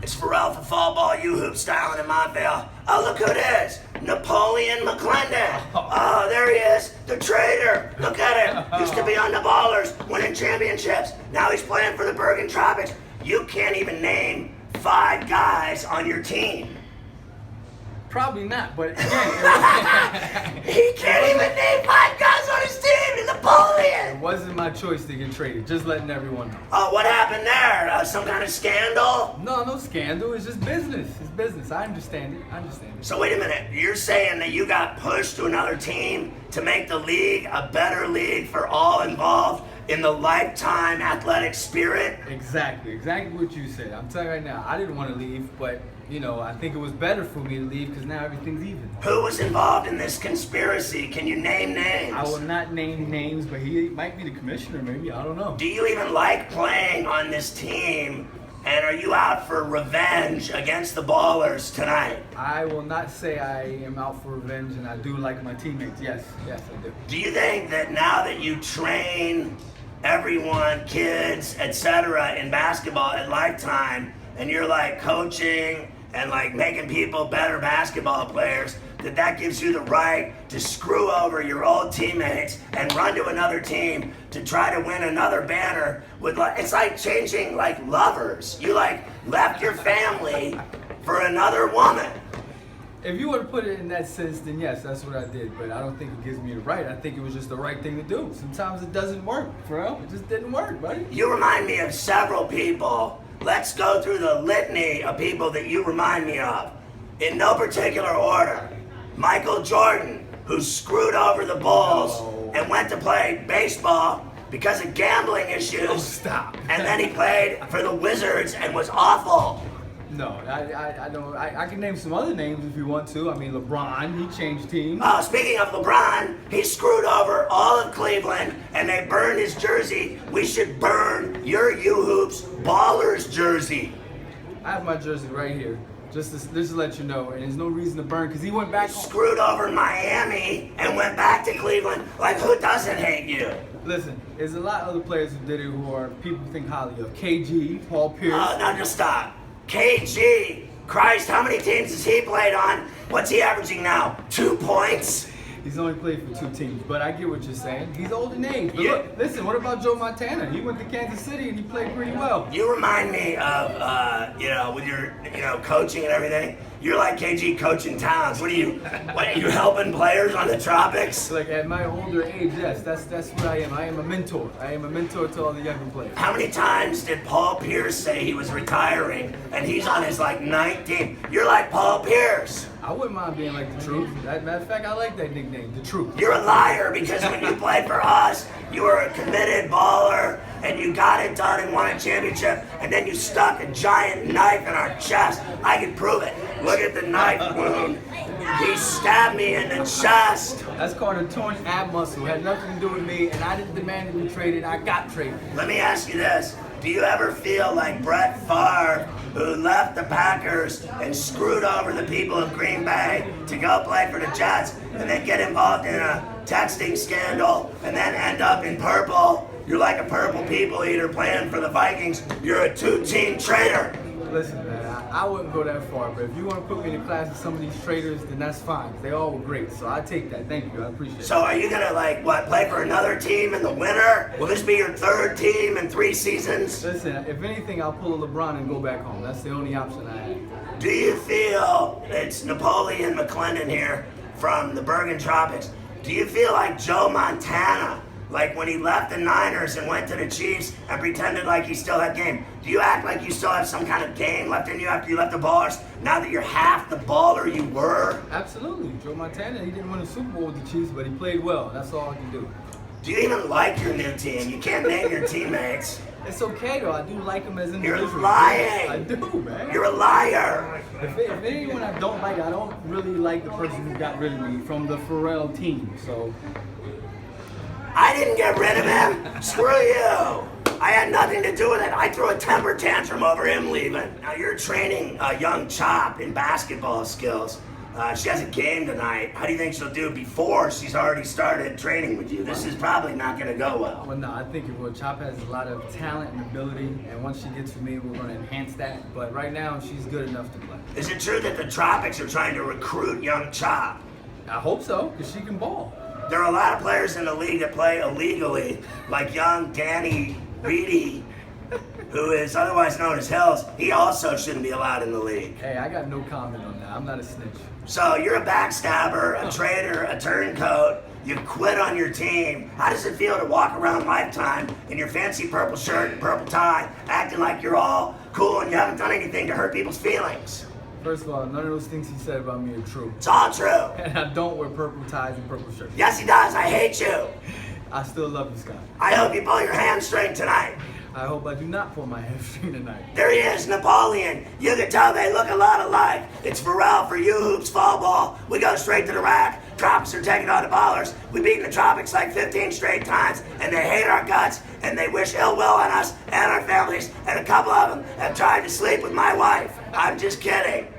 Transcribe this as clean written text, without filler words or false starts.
It's Pharrell for Fall Ball U-Hoop styling in Montvale. Oh, look who it is. Napoleon McClendon. Oh, there he is. The traitor. Look at him. Used to be on the Ballers, winning championships. Now he's playing for the Bergen Tropics. You can't even name 5 guys on your team. Probably not, but again, He can't even name 5 guys on his team. Napoleon. it wasn't my choice to get traded. Just letting everyone know. Oh, what happened there? Some kind of scandal? No scandal. It's just business. It's business. I understand it. So wait a minute, you're saying that you got pushed to another team to make the league a better league for all involved in the lifetime athletic spirit? Exactly what you said. I'm telling you right now, I didn't want to leave, but I think it was better for me to leave because now everything's even. Who was involved in this conspiracy? Can you name names? I will not name names, but he might be the commissioner, maybe. I don't know. Do you even like playing on this team? And are you out for revenge against the Ballers tonight? I will not say I am out for revenge, and I do like my teammates. Yes, I do. Do you think that now that you train everyone, kids, etc., in basketball at Lifetime, and you're like coaching and like making people better basketball players, that gives you the right to screw over your old teammates and run to another team to try to win another banner it's like changing like lovers. You like left your family for another woman. If you were to put it in that sense, then yes, that's what I did. But I don't think it gives me the right. I think it was just the right thing to do. Sometimes it doesn't work, bro. It just didn't work, buddy. You remind me of several people. Let's go through the litany of people that you remind me of. In no particular order. Michael Jordan, who screwed over the Bulls and went to play baseball because of gambling issues. Oh, stop. And then he played for the Wizards and was awful. No, I don't. I can name some other names if you want to. I mean, LeBron, he changed teams. Speaking of LeBron, he screwed over all of Cleveland and they burned his jersey. We should burn your U-Hoops Ballers jersey. I have my jersey right here. Just to let you know, and there's no reason to burn because he went back. Screwed over Miami and went back to Cleveland. Like, who doesn't hate you? Listen, there's a lot of other players who did it who are people think highly of. KG, Paul Pierce. Now just stop. KG, Christ, how many teams has he played on? What's he averaging now? 2 points? He's only played for 2 teams, but I get what you're saying. He's old in age. But look, listen, what about Joe Montana? He went to Kansas City and he played pretty well. You remind me of, with your, coaching and everything. You're like KG coaching Towns. What are you helping players on the Tropics? Like at my older age, yes, that's what I am. I am a mentor. I am a mentor to all the younger players. How many times did Paul Pierce say he was retiring and he's on his 9th team? You're like Paul Pierce. I wouldn't mind being like the Truth. Matter of fact, I like that nickname, the Truth. You're a liar because when you played for us, you were a committed baller and you got it done and won a championship, and then you stuck a giant knife in our chest. I can prove it. Look at the knife wound. He stabbed me in the chest. That's called a torn ab muscle. It had nothing to do with me, and I didn't demand to be traded. I got traded. Let me ask you this. Do you ever feel like Brett Favre, who left the Packers and screwed over the people of Green Bay to go play for the Jets and then get involved in a texting scandal and then end up in purple? You're like a purple people eater playing for the Vikings. You're a 2-team traitor. Listen, man, I wouldn't go that far, but if you want to put me in a class with some of these traders, then that's fine. They all were great, so I take that. Thank you, I appreciate it. So are you gonna play for another team in the winter? Will this be your 3rd team in 3 seasons? Listen, if anything, I'll pull a LeBron and go back home. That's the only option I have. Do you feel, it's Napoleon McClendon here from the Bergen Tropics, do you feel like Joe Montana, like when he left the Niners and went to the Chiefs and pretended like he still had game? Do you act like you still have some kind of game left in you after you left the Ballers, now that you're half the baller you were? Absolutely. Joe Montana, he didn't win a Super Bowl with the Chiefs, but he played well. That's all I can do. Do you even like your new team? You can't name your teammates. It's okay, though. I do like them as individuals. You're lying. I do, man. You're a liar. If anyone I don't like, I don't really like the person who got rid of me from the Pharrell team, so... I didn't get rid of him. Screw you. I had nothing to do with it. I threw a temper tantrum over him leaving. Now you're training a young chop in basketball skills. She has a game tonight. How do you think she'll do before she's already started training with you? This is probably not going to go well. Well, no, I think it will. Chop has a lot of talent and ability, and once she gets with me, we're going to enhance that. But right now, she's good enough to play. Is it true that the Tropics are trying to recruit young Chop? I hope so, because she can ball. There are a lot of players in the league that play illegally, like young Danny Reedy, who is otherwise known as Hills. He also shouldn't be allowed in the league. Hey, I got no comment on that. I'm not a snitch. So you're a backstabber, a traitor, a turncoat. You quit on your team. How does it feel to walk around Lifetime in your fancy purple shirt and purple tie, acting like you're all cool and you haven't done anything to hurt people's feelings? First of all, none of those things he said about me are true. It's all true. And I don't wear purple ties and purple shirts. Yes, he does. I hate you. I still love you, Scott. I hope you pull your hamstring tonight. I hope I do not pull my hamstring tonight. There he is, Napoleon. You can tell they look a lot alike. It's Pharrell for you hoops fall ball. We go straight to the rack. Tropics are taking on the ballers. We've beaten the Tropics like 15 straight times, and they hate our guts, and they wish ill will on us and our families, and a couple of them have tried to sleep with my wife. I'm just kidding.